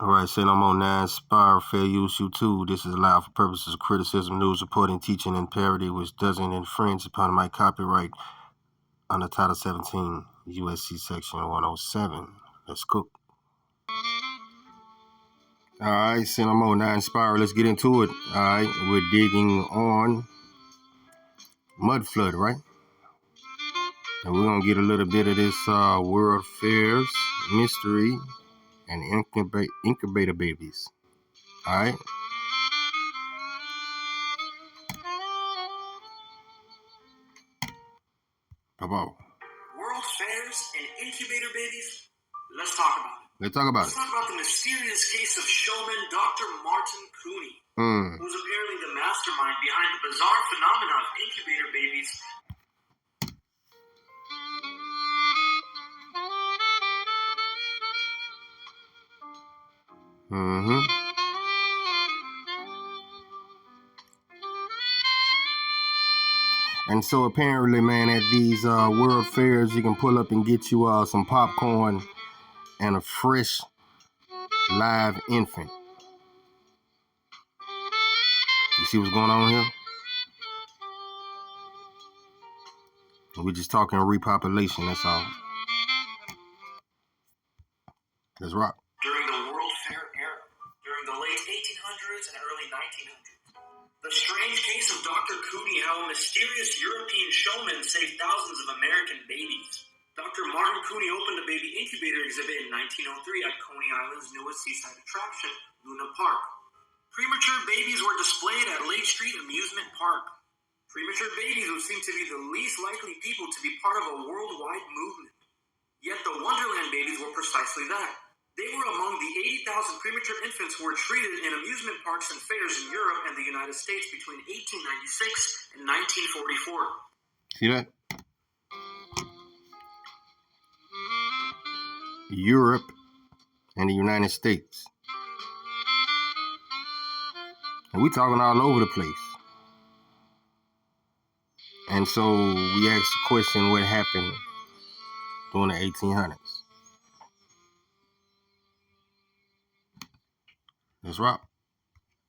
All right, saying I'm on 9 Spire, fair use YouTube. This is allowed for purposes of criticism, news reporting, teaching, and parody, which doesn't infringe upon my copyright under Title 17, USC Section 107. Let's go. All right, saying I'm on 9 Spire. Let's get into it. All right, we're digging on Mudflood, right? And we're going to get a little bit of this World Fairs mystery and incubator babies. All right. Bye-bye. World Fairs and incubator babies? Let's talk about it. Let's talk about the mysterious case of showman Dr. Martin Cooney, who's apparently the mastermind behind the bizarre phenomenon of incubator babies. And so apparently, man, at these World Fairs, you can pull up and get you some popcorn and a fresh live infant. You see what's going on here? We're just talking repopulation, that's all. Let's rock. During the World Fair era, during the late 1800s and early 1900s, the strange case of Dr. Cooney, how a mysterious European showman saved thousands of American babies. Dr. Martin Cooney opened a baby incubator exhibit in 1903 at Coney Island's newest seaside attraction, Luna Park. Premature babies were displayed at Lake Street Amusement Park. Premature babies would seem to be the least likely people to be part of a worldwide movement. Yet the Wonderland babies were precisely that. They were among the 80,000 premature infants who were treated in amusement parks and fairs in Europe and the United States between 1896 and 1944. See that? Europe and the United States. And we're talking all over the place. And so we asked the question, what happened during the 1800s? Let's rock.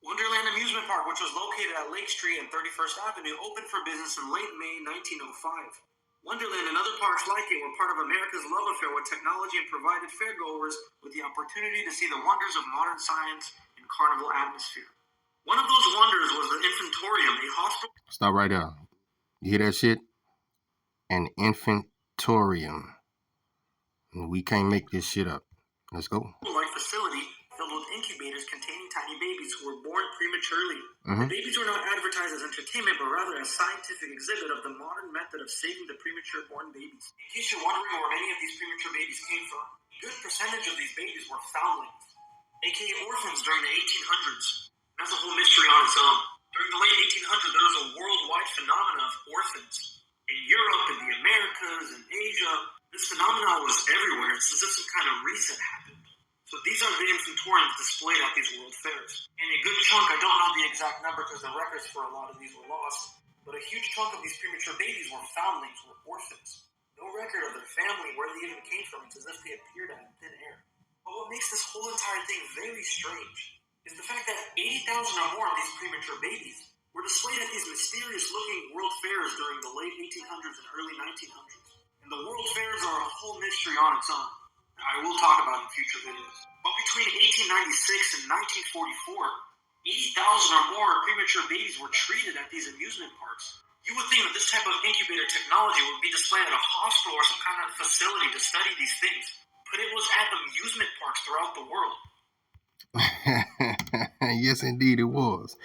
Wonderland Amusement Park, which was located at Lake Street and 31st Avenue, opened for business in late May 1905. Wonderland and other parks like it were part of America's love affair with technology and provided fairgoers with the opportunity to see the wonders of modern science and carnival atmosphere. One of those wonders was the Infantorium, a hospital. Stop right there. You hear that shit? An Infantorium. We can't make this shit up. Let's go. Like facility filled with incubators containing tiny babies who were born prematurely. The babies were not advertised as entertainment, but rather as scientific exhibit of the modern method of saving the premature born babies. In case you're wondering where many of these premature babies came from, a good percentage of these babies were foundlings, aka orphans during the 1800s. That's a whole mystery on its own. During the late 1800s, there was a worldwide phenomenon of orphans. In Europe, in the Americas, in Asia, this phenomenon was everywhere. It's as if some kind of reset happened. So these are the infantoriums displayed at these world fairs. And a good chunk, I don't know the exact number because the records for a lot of these were lost, but a huge chunk of these premature babies were foundlings, were orphans. No record of their family, where they even came from. It's as if they appeared out of thin air. But what makes this whole entire thing very strange is the fact that 80,000 or more of these premature babies were displayed at these mysterious-looking world fairs during the late 1800s and early 1900s. And the world fairs are a whole mystery on its own. I will talk about in future videos. But between 1896 and 1944, 80,000 or more premature babies were treated at these amusement parks. You would think that this type of incubator technology would be displayed at a hospital or some kind of facility to study these things, but it was at amusement parks throughout the world. Yes, indeed it was.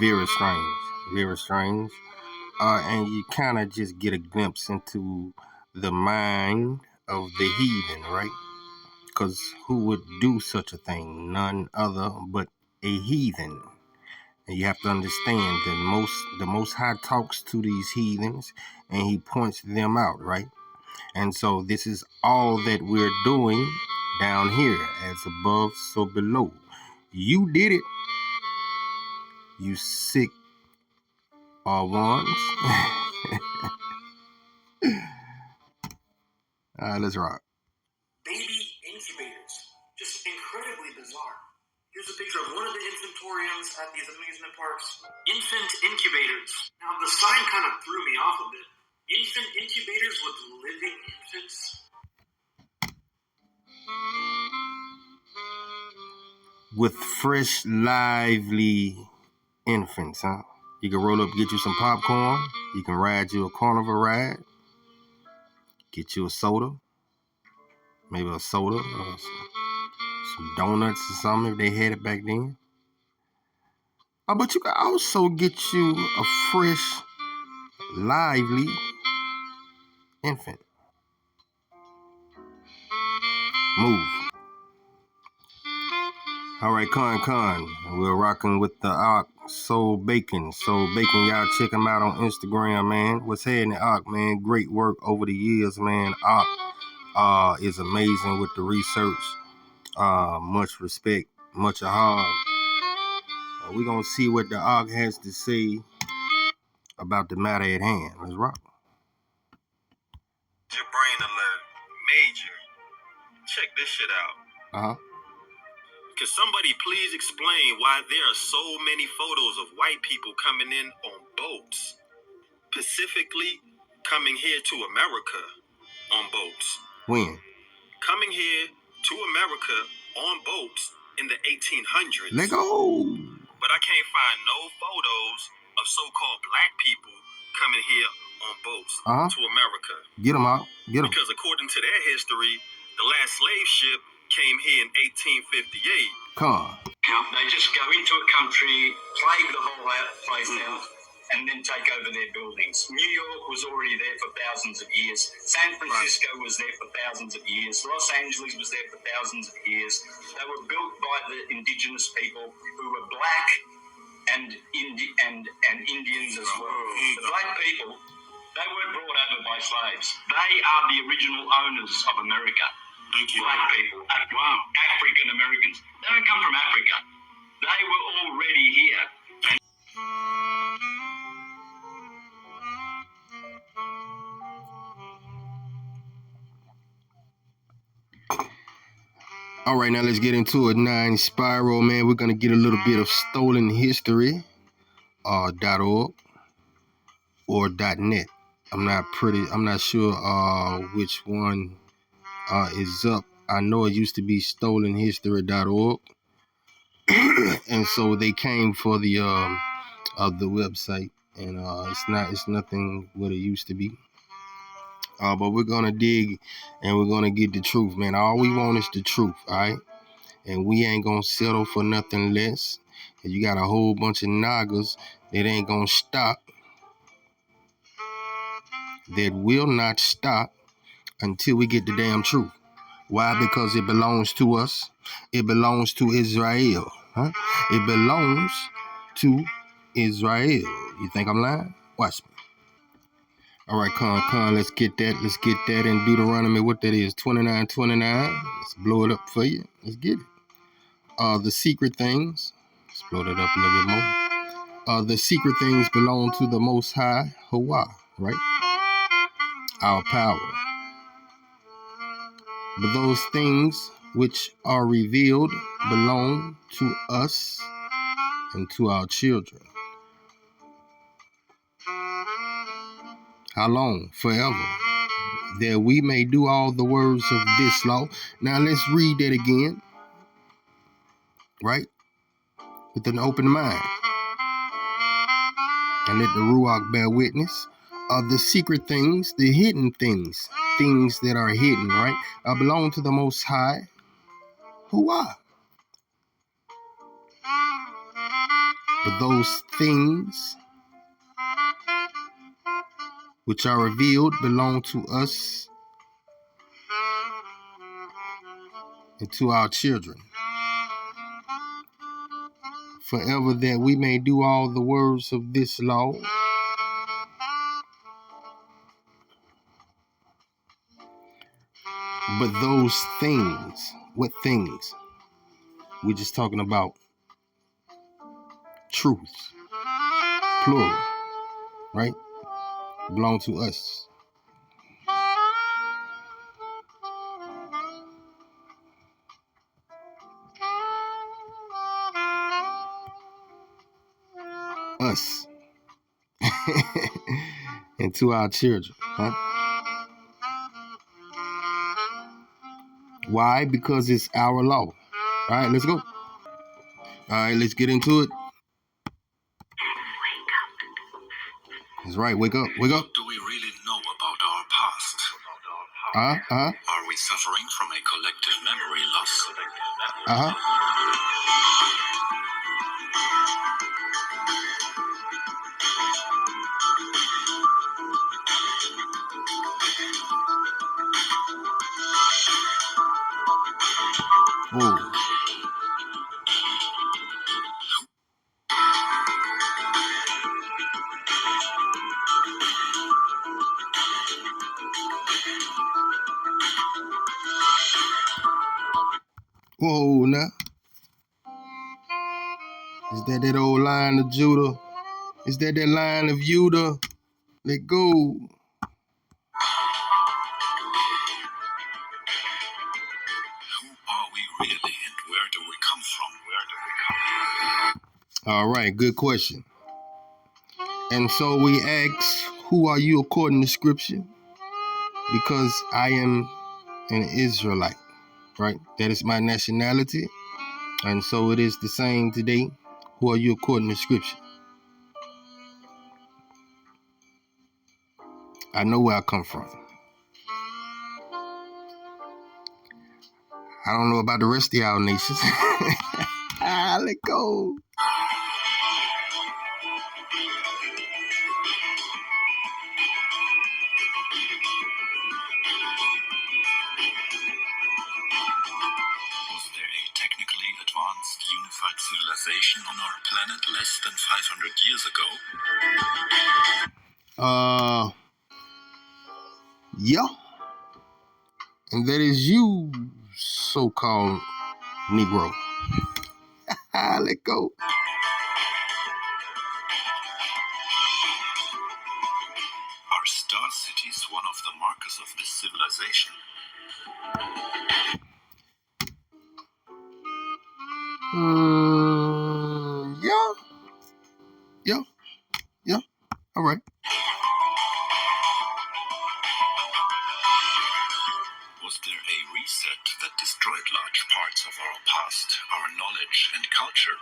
Very strange. Very strange. And you kind of just get a glimpse into the mind of the heathen, right? Because who would do such a thing? None other but a heathen. And you have to understand that the Most High talks to these heathens and he points them out, right? And so this is all that we're doing down here, as above, so below. You did it, you sick ones. All right, let's rock. Baby incubators. Just incredibly bizarre. Here's a picture of one of the infantoriums at these amusement parks. Infant incubators. Now, the sign kind of threw me off a bit. Infant incubators with living infants. With fresh, lively infants, huh? You can roll up, get you some popcorn. You can ride you a carnival ride. Get you a soda. Maybe a soda or some donuts or something if they had it back then. But you can also get you a fresh, lively infant. Move. All right, Con. We're rocking with the Ark Soul Bacon. Soul Bacon, y'all check him out on Instagram, man. What's happening, Ark, man? Great work over the years, man. Ark is amazing with the research. Much respect, much ahab. We're going to see what the Ark has to say about the matter at hand. Let's rock. Your brain alert. Major. Check this shit out. Can somebody please explain why there are so many photos of white people coming in on boats? Specifically, coming here to America on boats. When? Coming here to America on boats in the 1800s. Let go. But I can't find no photos of so-called black people coming here on boats to America. Get them out. Get them. Because according to their history, the last slave ship came here in 1858. Come on. They just go into a country, plague the whole place out, and then take over their buildings. New York was already there for thousands of years. San Francisco was there for thousands of years. Los Angeles was there for thousands of years. They were built by the indigenous people who were black and Indians as well. The black people, they weren't brought over by slaves. They are the original owners of America. Thank you. Black people, African Americans. They don't come from Africa. They were already here. All right, now let's get into it. 9 Spiral, man. We're gonna get a little bit of stolen history, .org or .net. I'm not sure which one is up. I know it used to be stolenhistory.org, and so they came for the website, and it's nothing what it used to be. But we're gonna dig and we're gonna get the truth, man. All we want is the truth, all right? And we ain't gonna settle for nothing less. And you got a whole bunch of nagas that ain't gonna stop, that will not stop until we get the damn truth. Why? Because it belongs to us. It belongs to Israel. It belongs to Israel. You think I'm lying? Watch me. All right, Con, let's get that in Deuteronomy, what that is, 29:29. Let's blow it up for you. Let's get it. The secret things. Let's blow it up a little bit more. The secret things belong to the Most High, Hawah, right? Our power. But those things which are revealed belong to us and to our children. How long? Forever. That we may do all the words of this law. Now let's read that again, right? With an open mind. And let the Ruach bear witness. The secret things, the hidden things, things that are hidden, right? Belong to the Most High. Who are? But those things which are revealed belong to us and to our children. Forever, that we may do all the words of this law. But those things, what things? We're just talking about truth, plural, right? Belong to us. us and to our children. Huh? Why? Because it's our law. All right, let's go. All right, let's get into it. That's right. Wake up. Wake up. What do we really know about our past? Are we suffering from a collective memory loss? Whoa. Whoa, now. Is that old line of Judah? Is that line of Judah? Let go. Who are we really and where do we come from? All right, good question. And so we ask, who are you according to Scripture? Because I am an Israelite, right? That is my nationality. And so it is the same today. Who are you according to Scripture? I know where I come from. I don't know about the rest of y'all nations. Let go. Was there a technically advanced unified civilization on our planet less than 500 years ago? Yeah. And that is you, so-called Negro. Let go. Are star cities one of the markers of this civilization? Yeah. All right. Was there a reset that destroyed large parts of our past, our knowledge and culture?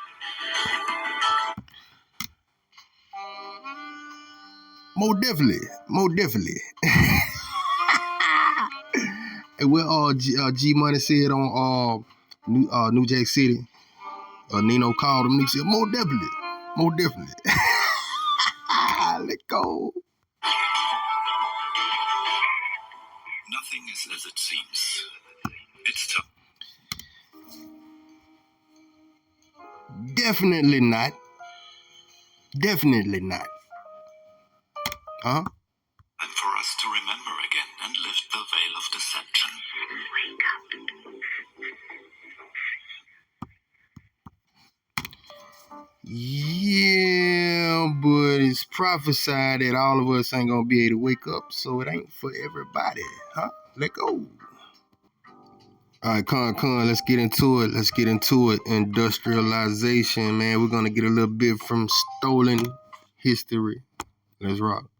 More definitely. And what G Money said on New Jack City, Nino called him. He said, more definitely. Let go. Nothing is as it seems. It's tough. Definitely not. Huh? And for us to remember again and lift the veil of deception. Yeah, but it's prophesied that all of us ain't gonna be able to wake up, so it ain't for everybody, huh? Let go. All right, come on, let's get into it. Industrialization, man. We're gonna get a little bit from stolen history. Let's rock.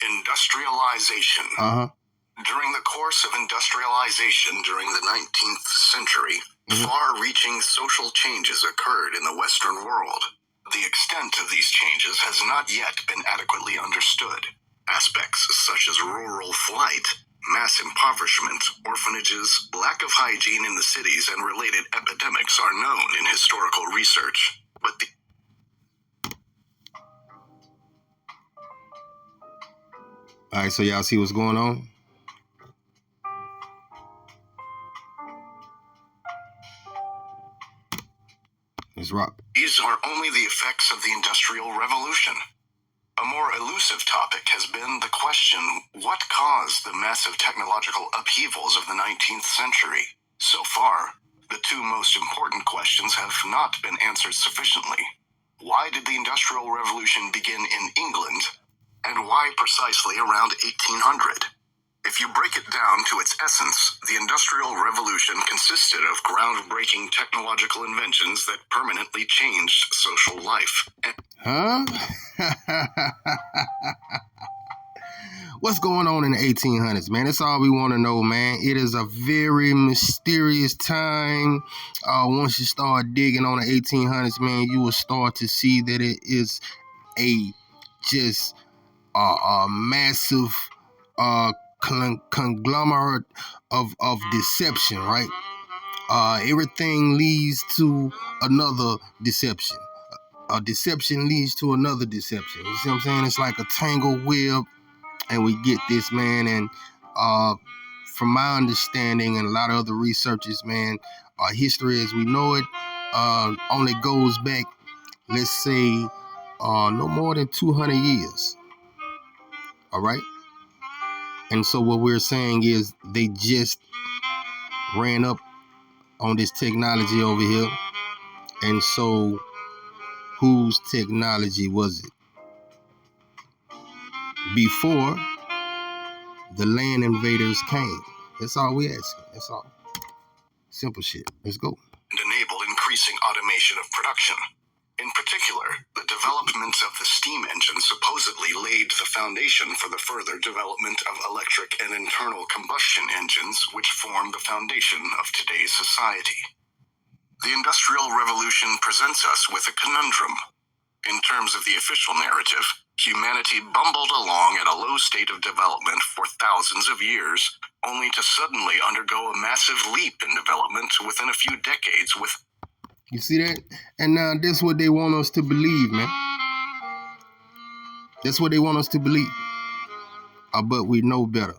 Industrialization. During the course of industrialization during the 19th century, far-reaching social changes occurred in the Western world. The extent of these changes has not yet been adequately understood. Aspects such as rural flight, mass impoverishment, orphanages, lack of hygiene in the cities, and related epidemics are known in historical research. But all right, so y'all see what's going on? Let's rock. These are only the effects of the Industrial Revolution. A more elusive topic has been the question, what caused the massive technological upheavals of the 19th century? So far, the two most important questions have not been answered sufficiently. Why did the Industrial Revolution begin in England? And why precisely around 1800? If you break it down to its essence, the Industrial Revolution consisted of groundbreaking technological inventions that permanently changed social life. Huh? What's going on in the 1800s, man? That's all we want to know, man. It is a very mysterious time. Once you start digging on the 1800s, man, you will start to see that it is a just a massive conglomerate of deception, right? Everything leads to another deception. A deception leads to another deception. You see what I'm saying? It's like a tangled web, and we get this, man. And from my understanding and a lot of other researchers, man, history as we know it only goes back, let's say, no more than 200 years. All right? And so what we're saying is they just ran up on this technology over here. And so whose technology was it? Before the land invaders came. That's all we asking. That's all. Simple shit. Let's go. And enabled increasing automation of production. In particular, the development of the steam engine supposedly laid the foundation for the further development of electric and internal combustion engines, which form the foundation of today's society. The Industrial Revolution presents us with a conundrum. In terms of the official narrative, humanity bumbled along at a low state of development for thousands of years, only to suddenly undergo a massive leap in development within a few decades with... You see that? And now that's what they want us to believe, man. That's what they want us to believe. But we know better.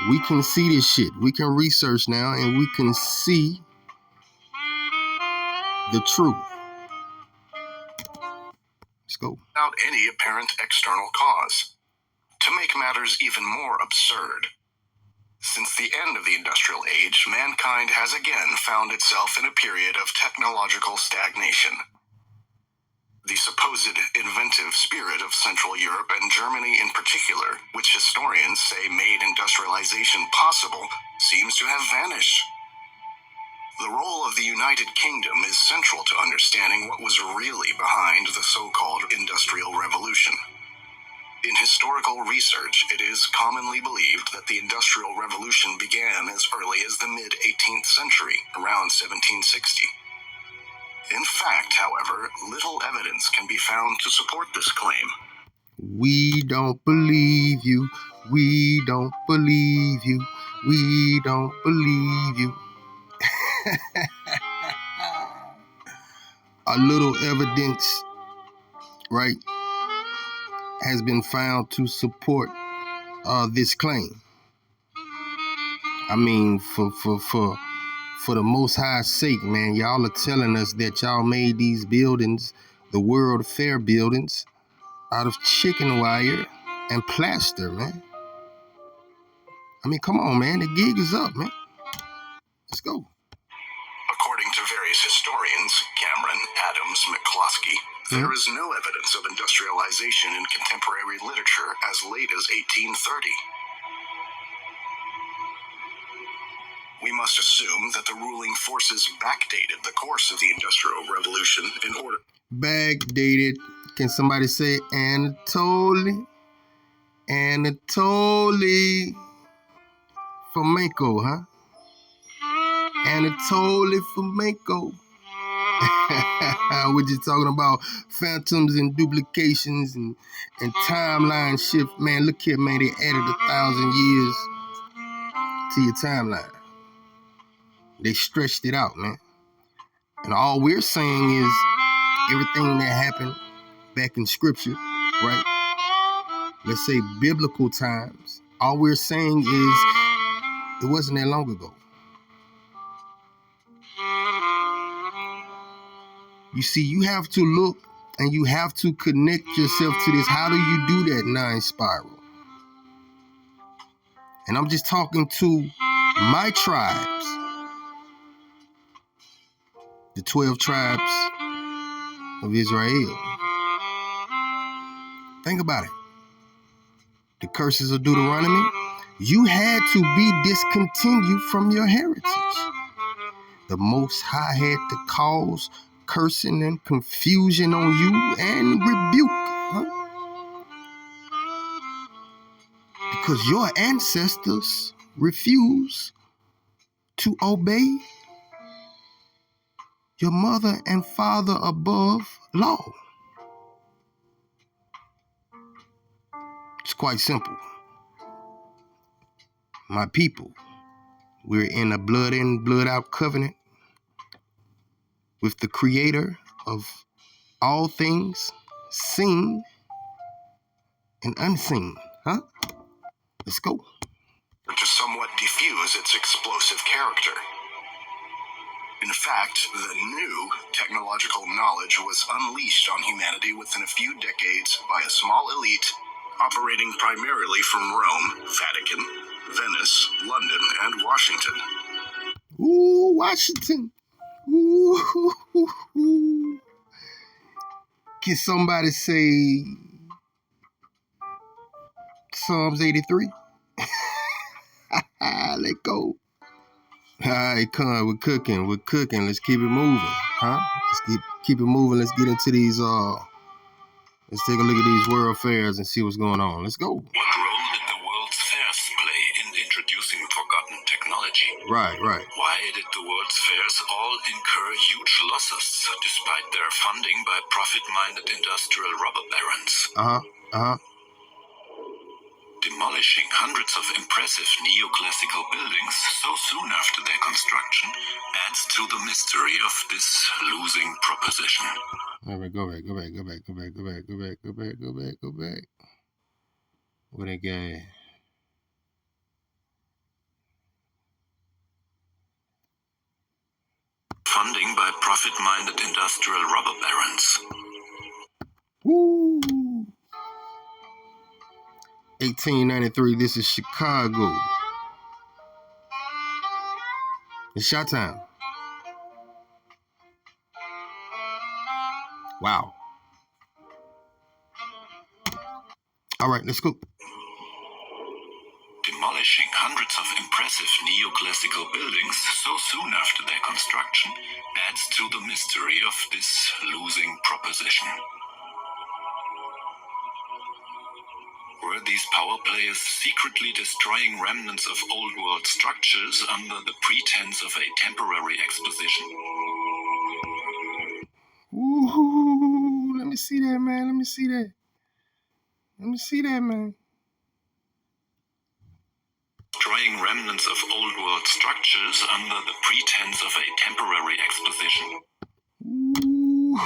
We can see this shit. We can research now, and we can see the truth. Let's go. Without any apparent external cause. To make matters even more absurd, since the end of the industrial age, mankind has again found itself in a period of technological stagnation. The supposed inventive spirit of Central Europe and Germany in particular, which historians say made industrialization possible, seems to have vanished. The role of the United Kingdom is central to understanding what was really behind the so-called Industrial Revolution. In historical research, it is commonly believed that the Industrial Revolution began as early as the mid-18th century, around 1760. In fact, however, little evidence can be found to support this claim. We don't believe you. We don't believe you. We don't believe you. A little evidence, right, has been found to support this claim. I mean, for the Most High's sake, man, y'all are telling us that y'all made these buildings, the World Fair buildings, out of chicken wire and plaster, man. I mean, come on, man. The gig is up, man. Let's go. According to various historians, Cameron, Adams, McCloskey, there is no evidence of industrialization in contemporary literature as late as 1830. We must assume that the ruling forces backdated the course of the Industrial Revolution in order... Backdated. Can somebody say Anatoly? Anatoly Fomenko, huh? Anatoly Fomenko. We're just talking about phantoms and duplications and timeline shift. Man, look here, man. They added 1,000 years to your timeline. They stretched it out, man. And all we're saying is everything that happened back in scripture, right? Let's say biblical times. All we're saying is it wasn't that long ago. You see, you have to look and you have to connect yourself to this. How do you do that 9 spiral? And I'm just talking to my tribes, the 12 tribes of Israel. Think about it. The curses of Deuteronomy, you had to be discontinued from your heritage. The Most High had to cause cursing and confusion on you and rebuke. Huh? Because your ancestors refuse to obey your mother and father above law. It's quite simple. My people, we're in a blood in, blood out covenant with the creator of all things seen and unseen. Huh? Let's go. To somewhat diffuse its explosive character. In fact, the new technological knowledge was unleashed on humanity within a few decades by a small elite operating primarily from Rome, Vatican, Venice, London, and Washington. Ooh, Washington. Ooh. Can somebody say Psalms 83? Let go. All right, come. We're cooking. Let's keep it moving, huh? Let's keep it moving. Let's get into these. Let's take a look at these world fairs and see what's going on. Let's go. What role did the World's Fairs play in introducing forgotten technology? Right. Why did the World's Fairs all incur huge losses despite their funding by profit-minded industrial robber barons? Demolishing hundreds of impressive neoclassical buildings so soon after their construction adds to the mystery of this losing proposition. All right, go back. What they got? Funding by profit-minded industrial robber barons. Woo! 1893, this is Chicago. It's shot time. Wow. All right, let's go. Demolishing hundreds of impressive neoclassical buildings so soon after their construction adds to the mystery of this losing proposition. Were these power players secretly destroying remnants of old world structures under the pretense of a temporary exposition? Ooh, let me see that, man. Let me see that, man. Destroying remnants of old world structures under the pretense of a temporary exposition. Ooh.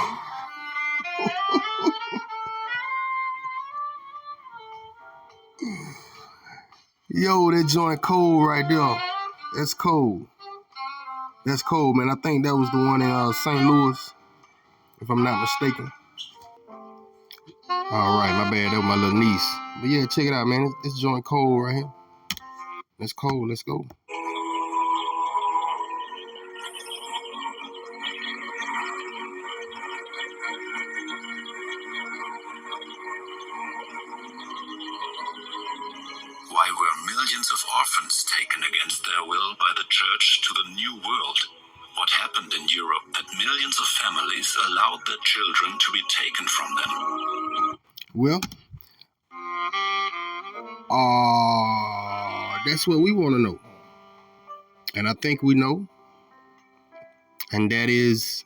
Yo, that joint cold right there. That's cold. That's cold, man. I think that was the one in St. Louis, if I'm not mistaken. All right, my bad. That was my little niece. But yeah, check it out, man. This joint cold right here. It's cold. Let's go. Why were millions of orphans taken against their will by the church to the New World? What happened in Europe that millions of families allowed their children to be taken from them? Well, that's what we want to know. And I think we know. And that is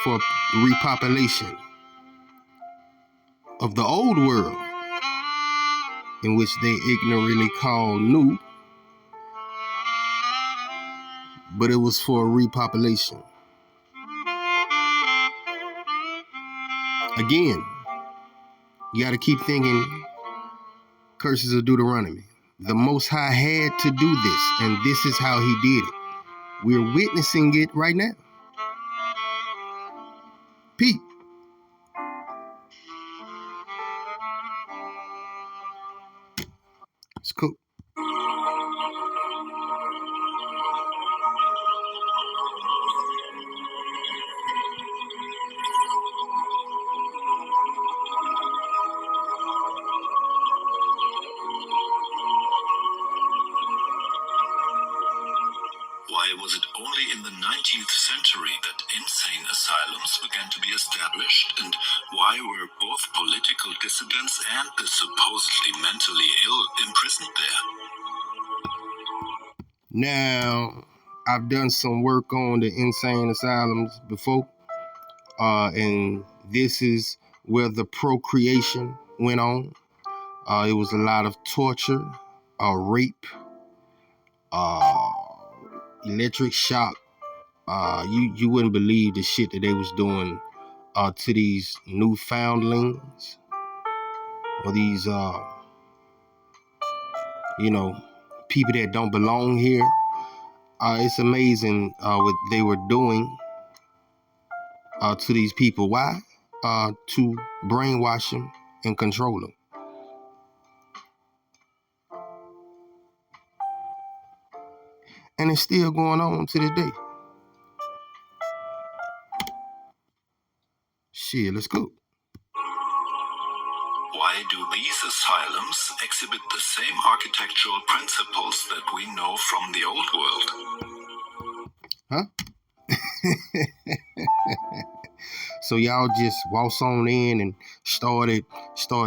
for repopulation of the old world, in which they ignorantly call new, but it was for repopulation. Again, you got to keep thinking curses of Deuteronomy. The Most High had to do this, and this is how he did it. We're witnessing it right now. Pete. It's cool. Why was it only in the 19th century that insane asylums began to be established, and why were both political dissidents and the supposedly mentally ill imprisoned there? Now, I've done some work on the insane asylums before, and this is where the procreation went on. It was a lot of torture, rape, electric shock. You wouldn't believe the shit that they was doing to these newfoundlings, or these people that don't belong here. It's amazing what they were doing to these people. Why? To brainwash them and control them. And it's still going on to this day. Shit, let's go. Why do these asylums exhibit the same architectural principles that we know from the old world? Huh? So y'all just waltz on in and start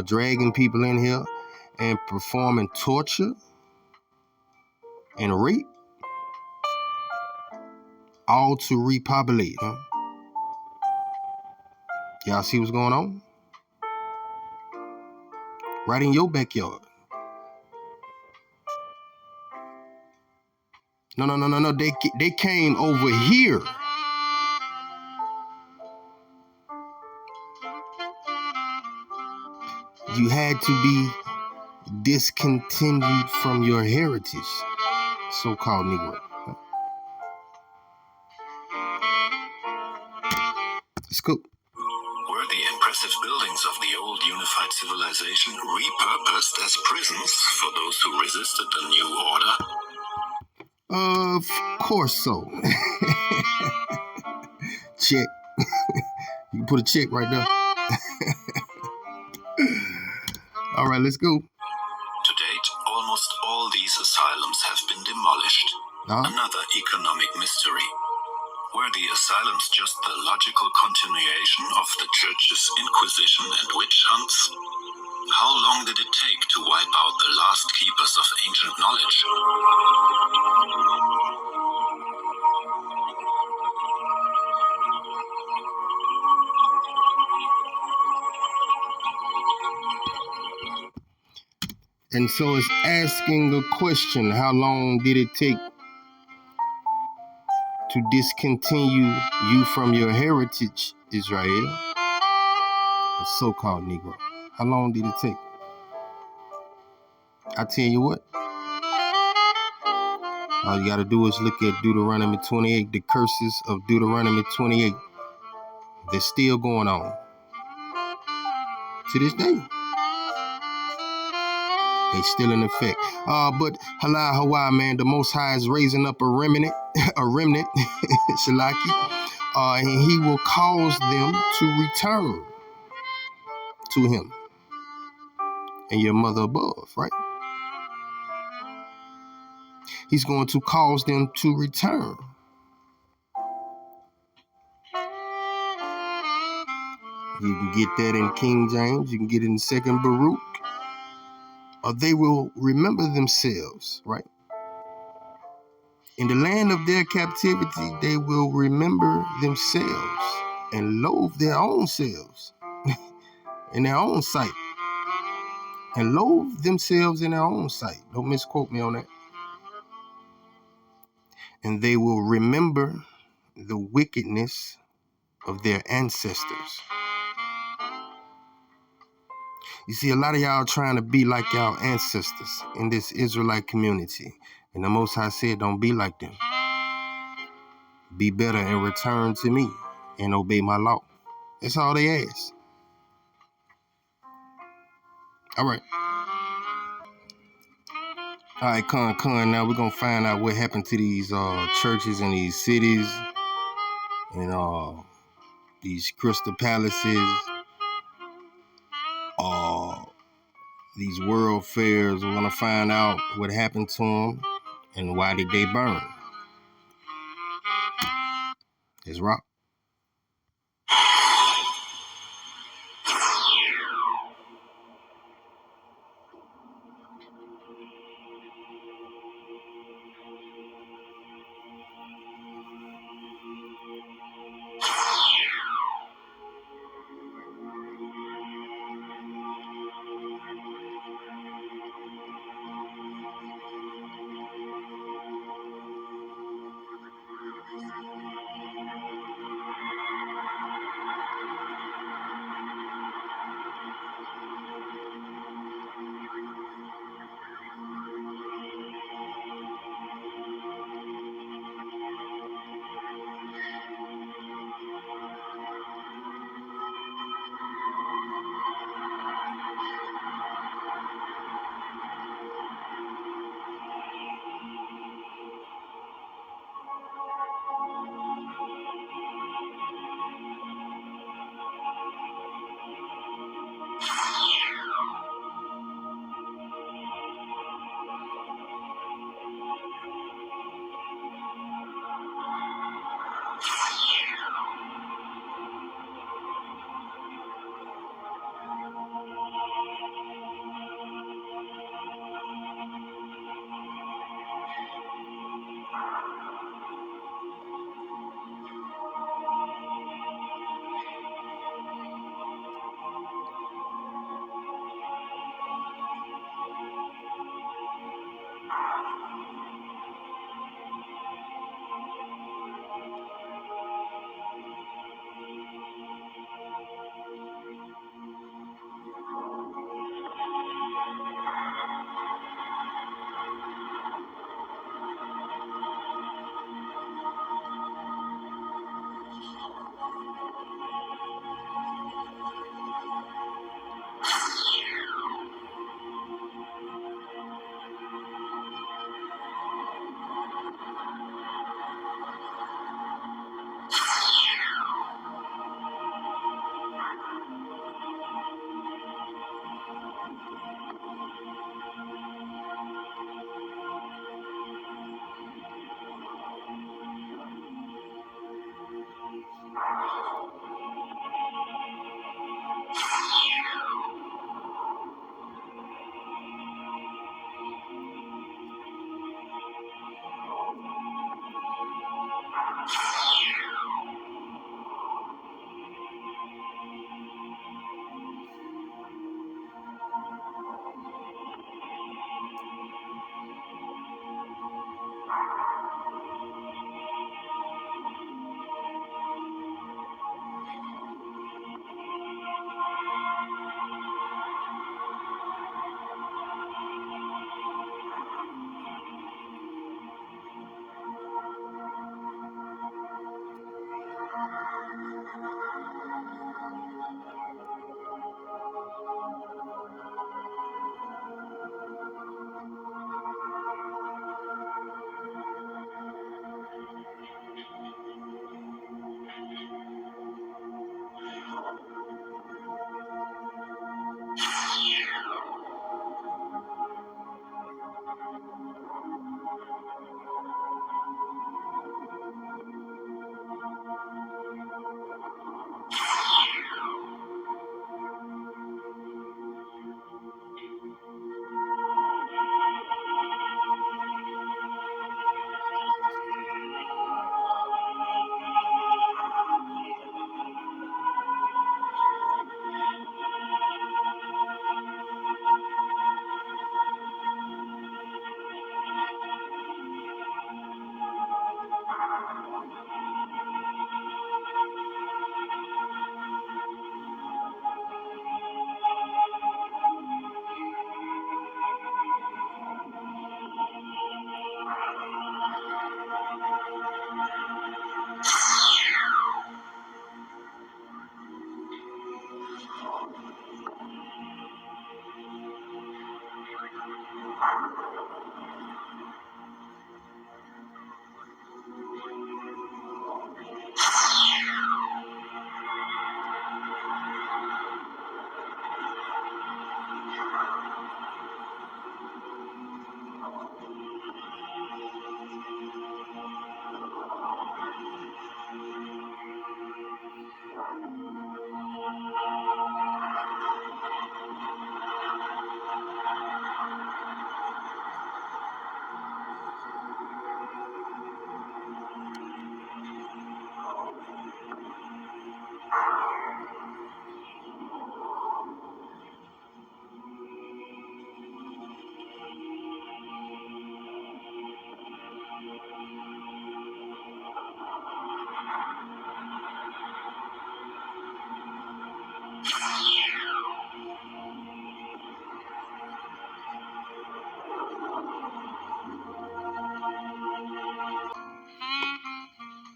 dragging people in here and performing torture and rape, all to repopulate, huh? Y'all see what's going on? Right in your backyard. No. They came over here. You had to be discontinued from your heritage, so-called Negro. Let's go. Were the impressive buildings of the old unified civilization repurposed as prisons for those who resisted the new order? Of course so. Check. You can put a check right there. All right, let's go. To date, almost all these asylums have been demolished. Another economic mystery. Were the asylums just the logical continuation of the church's inquisition and witch hunts? How long did it take to wipe out the last keepers of ancient knowledge? And so it's asking a question: how long did it take to discontinue you from your heritage, Israel, a so-called Negro? How long did it take? I tell you what, all you got to do is look at Deuteronomy 28, the curses of Deuteronomy 28. They're still going on to this day. They're still in effect. But Halal Hawaii, man, the Most High is raising up a remnant, Shalaki, and he will cause them to return to him and your mother above, right? He's going to cause them to return. You can get that in King James. You can get it in 2nd Baruch. They will remember themselves, right? In the land of their captivity, they will remember themselves and loathe their own selves in their own sight. And loathe themselves in their own sight. Don't misquote me on that. And they will remember the wickedness of their ancestors. You see, a lot of y'all trying to be like y'all ancestors in this Israelite community. And the Most High said, don't be like them. Be better and return to me and obey my law. That's all they ask. All right. All right, Con. Now we're going to find out what happened to these churches in these cities and these crystal palaces, these world fairs. We're going to find out what happened to them and why did they burn. It's rock.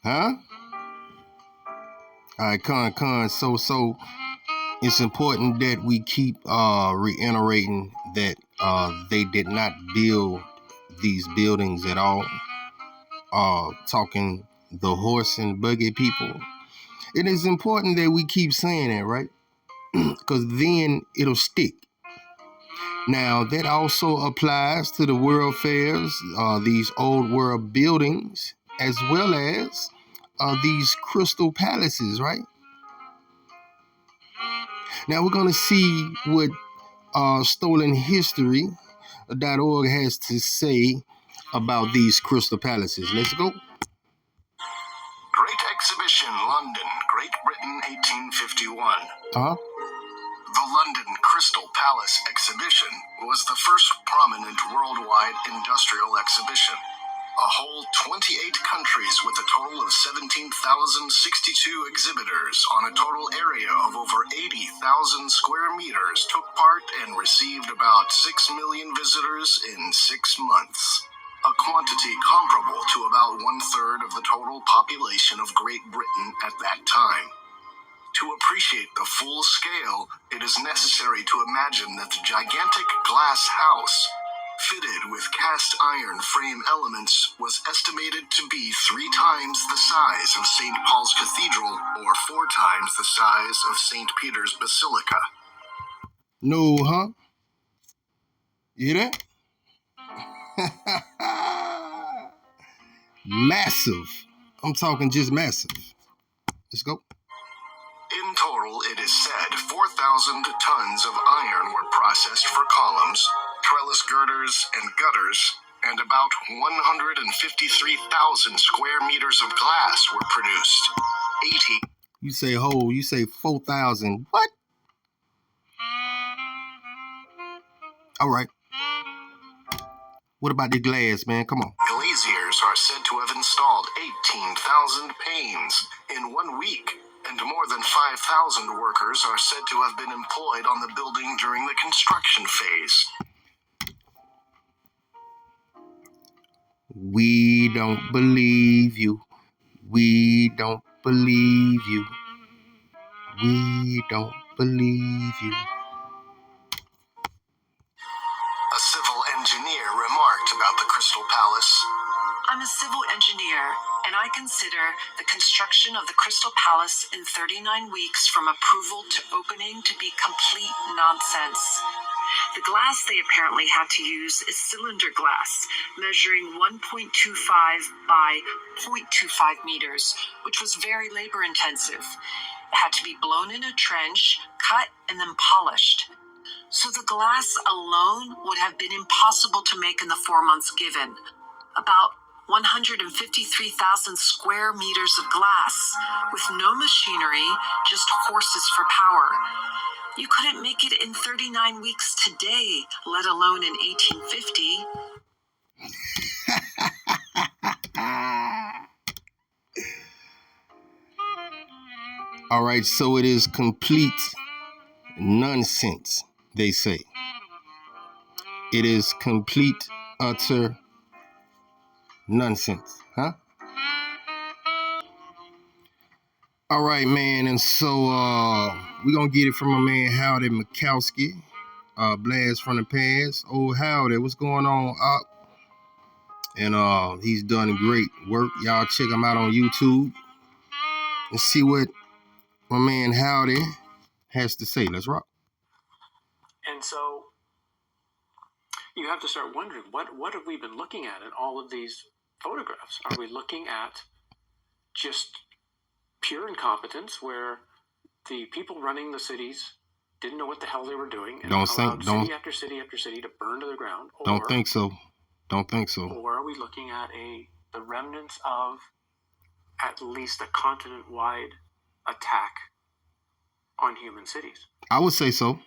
Huh? All right, con. So it's important that we keep reiterating that they did not build these buildings at all. Talking the horse and buggy people. It is important that we keep saying that, right? Because then it'll stick. Now, that also applies to the world fairs, these old world buildings, as well as these crystal palaces, right? Now, we're going to see what stolenhistory.org has to say about these crystal palaces. Let's go. Great Exhibition, London, Great Britain, 1851. Uh-huh. The London Crystal Palace Exhibition was the first prominent worldwide industrial exhibition. A whole 28 countries with a total of 17,062 exhibitors on a total area of over 80,000 square meters took part and received about 6 million visitors in 6 months. A quantity comparable to about 1/3 of the total population of Great Britain at that time. To appreciate the full scale, it is necessary to imagine that the gigantic glass house, fitted with cast iron frame elements, was estimated to be 3 times the size of St. Paul's Cathedral or 4 times the size of St. Peter's Basilica. No, huh? You hear that? Massive. I'm talking just massive. Let's go. In total, it is said 4,000 tons of iron were processed for columns, trellis girders, and gutters, and about 153,000 square meters of glass were produced. 80. You say whole, you say 4,000. What? All right. What about the glass, man? Come on. Glaziers are said to have installed 18,000 panes in 1 week, and more than 5,000 workers are said to have been employed on the building during the construction phase. We don't believe you. We don't believe you. We don't believe you. A civil engineer remarked about the Crystal Palace. I'm a civil engineer, and I consider the construction of the Crystal Palace in 39 weeks from approval to opening to be complete nonsense. The glass they apparently had to use is cylinder glass, measuring 1.25 by 0.25 meters, which was very labor intensive. It had to be blown in a trench, cut, and then polished. So the glass alone would have been impossible to make in the 4 months given. About 153,000 square meters of glass, with no machinery, just horses for power. You couldn't make it in 39 weeks today, let alone in 1850. All right, so it is complete nonsense, they say. It is complete, utter nonsense, huh? All right, man, and so we're going to get it from my man Howdy Mikowski, Blast from the Past. Oh, Howdy, what's going on, Up? And he's done great work. Y'all check him out on YouTube and see what my man Howdy has to say. Let's rock. And so you have to start wondering, what have we been looking at in all of these photographs? Are we looking at just pure incompetence where the people running the cities didn't know what the hell they were doing and allowed city after city after city to burn to the ground? Don't think so. Or are we looking at the remnants of at least a continent-wide attack on human cities? I would say so.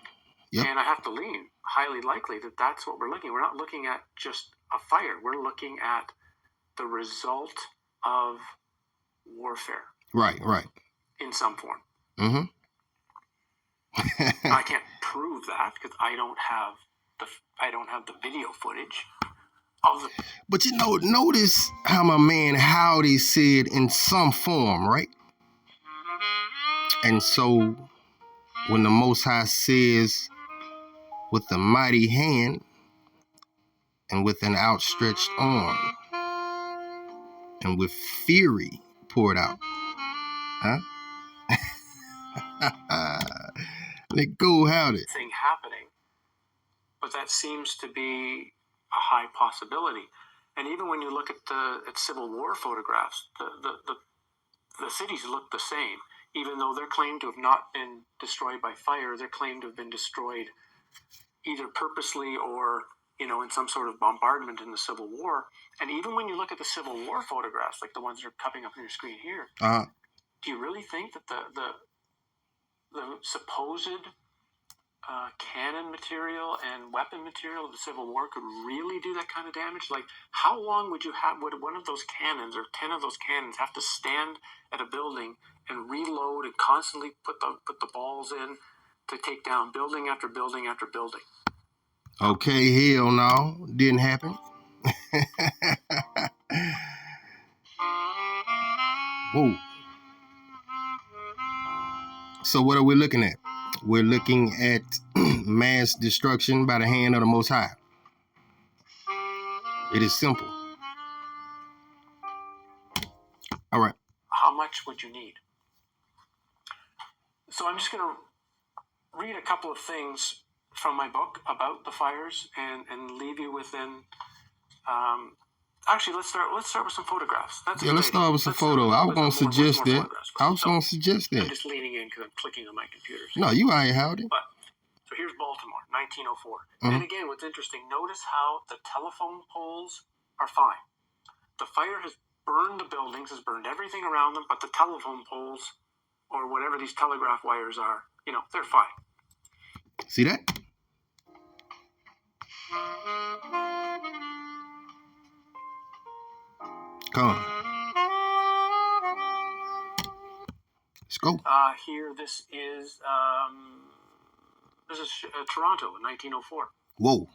Yep. And I have to lean highly likely that that's what we're looking at. We're not looking at just a fire. We're looking at the result of warfare. Right. In some form. Mm-hmm. I can't prove that because I don't have the video footage But notice how my man Howdy said in some form, right? And so when the Most High says with a mighty hand and with an outstretched arm and with fury poured out, huh? Let go, Howdy. Thing happening, but that seems to be a high possibility. And even when you look at Civil War photographs, the cities look the same, even though they're claimed to have not been destroyed by fire. They're claimed to have been destroyed either purposely or, in some sort of bombardment in the Civil War. And even when you look at the Civil War photographs, like the ones that are coming up on your screen here, do you really think that the supposed cannon material and weapon material of the Civil War could really do that kind of damage? Like, how long would one of those cannons or 10 of those cannons have to stand at a building and reload and constantly put the balls in to take down building after building after building? Okay, hell no, didn't happen. Whoa. So what are we looking at? We're looking at mass destruction by the hand of the Most High. It is simple. All right. How much would you need? So I'm just going to read a couple of things from my book about the fires and leave you within. Actually, let's start with some photographs. Let's start with some photos. I was going to suggest that. I'm just leaning in because I'm clicking on my computer. No, you ain't Howdy. So here's Baltimore, 1904. And again, what's interesting, notice how the telephone poles are fine. The fire has burned the buildings, has burned everything around them, but the telephone poles, or whatever these telegraph wires are, they're fine. See that? Come on. Let's go. Here, this is Toronto in 1904. Whoa.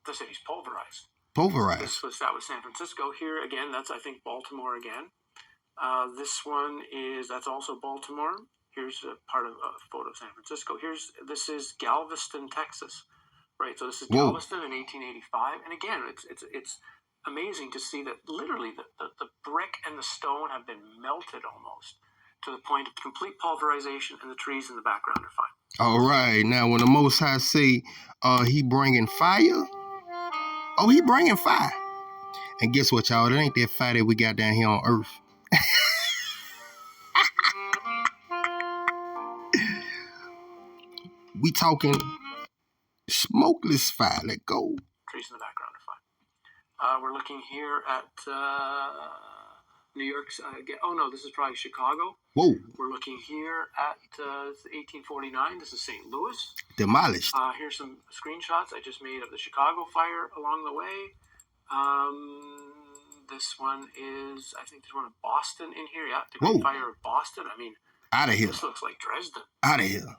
The city's pulverized. That was San Francisco. Here again, that's I think Baltimore again. This one that's also Baltimore. Here's a part of a photo of San Francisco. This is Galveston, Texas. Right, so this is Galveston in 1885, and again, it's amazing to see that literally the brick and the stone have been melted almost to the point of complete pulverization, and the trees in the background are fine. All right, now when the Most High say he bringing fire, he bringing fire, and guess what, y'all? It ain't that fire that we got down here on Earth. We talking smokeless fire. Let go. Trees in the background are fine. We're looking here at New York. No, this is probably Chicago. Whoa. We're looking here at 1849. This is St. Louis. Demolished. Here's some screenshots I just made of the Chicago fire along the way. This one is, I think there's one of Boston in here. Yeah, the Great Fire of Boston. I mean, out of here. This looks like Dresden. Out of here.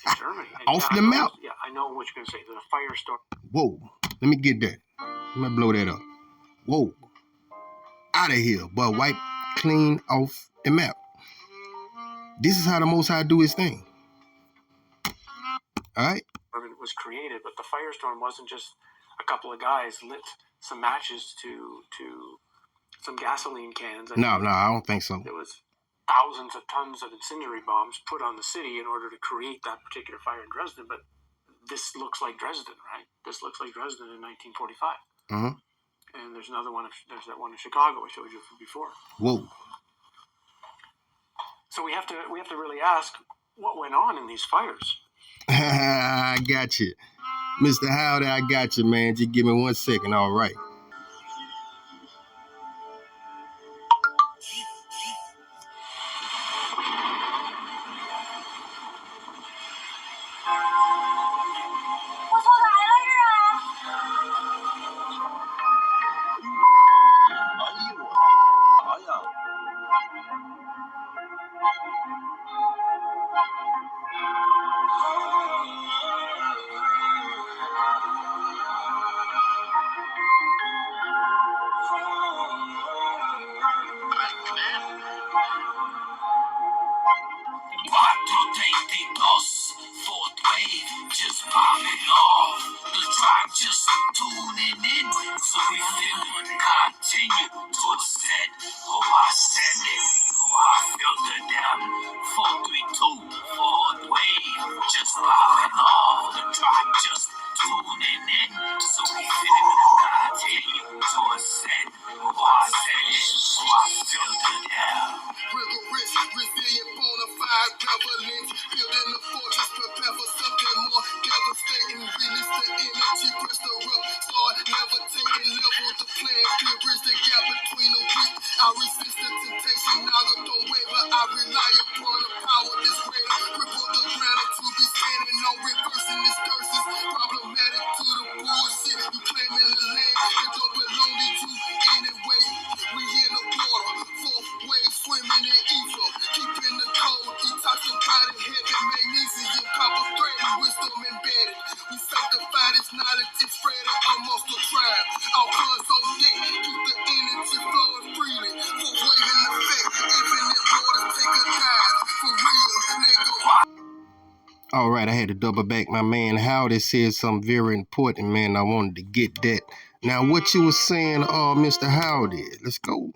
In Germany. Off the map. Yeah, I know what you're going to say. There's a firestorm. Whoa. Let me get that. Let me blow that up. Whoa. Out of here. But wipe clean off the map. This is how the Most High do his thing. All right? It was created, but the firestorm wasn't just a couple of guys lit some matches to some gasoline cans. No, I don't think so. It was thousands of tons of incendiary bombs put on the city in order to create that particular fire in Dresden. But this looks like Dresden, right? This looks like Dresden in 1945. Mm-hmm. And there's another one. There's that one in Chicago I showed you before. Whoa. So we have to really ask what went on in these fires. I got you. Mr. Howdy, I got you, man. Just give me 1 second. All right. temptation, naga don't waver. I rely upon a power that's greater. Cripple the ground to be standing, no reversing this curses. Problematic to the bullshit you claiming the land that don't belong to you anyway. We in the water, fourth wave swimming in ether, keeping the code, detoxified in heaven, magnesium, copper thread, and wisdom embedded. We sanctify this knowledge and spread it amongst the tribe. Our guns on deck, keep the energy flowing freely. For waving effect, infinite waters take a dive. For real, nigga. All right, I had to double back. My man Howdy said something very important, man. I wanted to get that. Now, what you were saying, Mr. Howdy, let's go.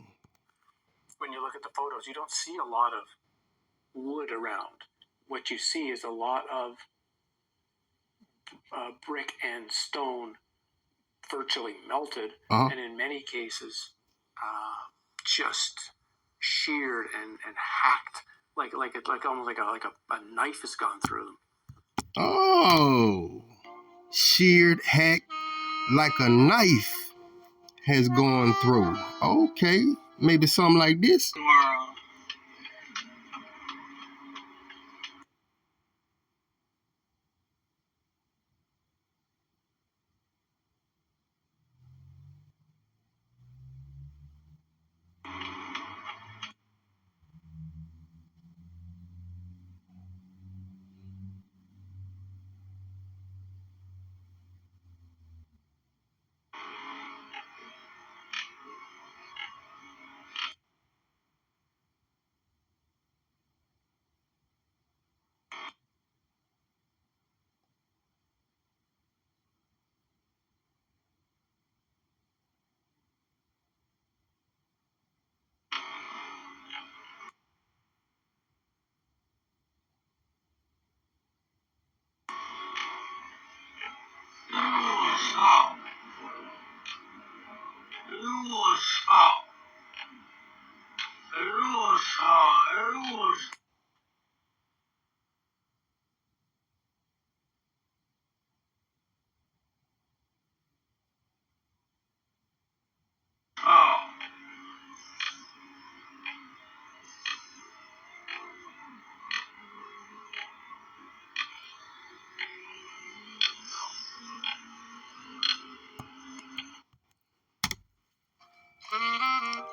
When you look at the photos, you don't see a lot of wood around. What you see is a lot of brick and stone virtually melted, and in many cases, just sheared and hacked, like almost like a knife has gone through them. Oh, sheared, hacked, like a knife has gone through. Okay, maybe something like this.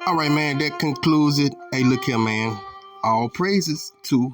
All right, man, that concludes it. Hey, look here, man. All praises to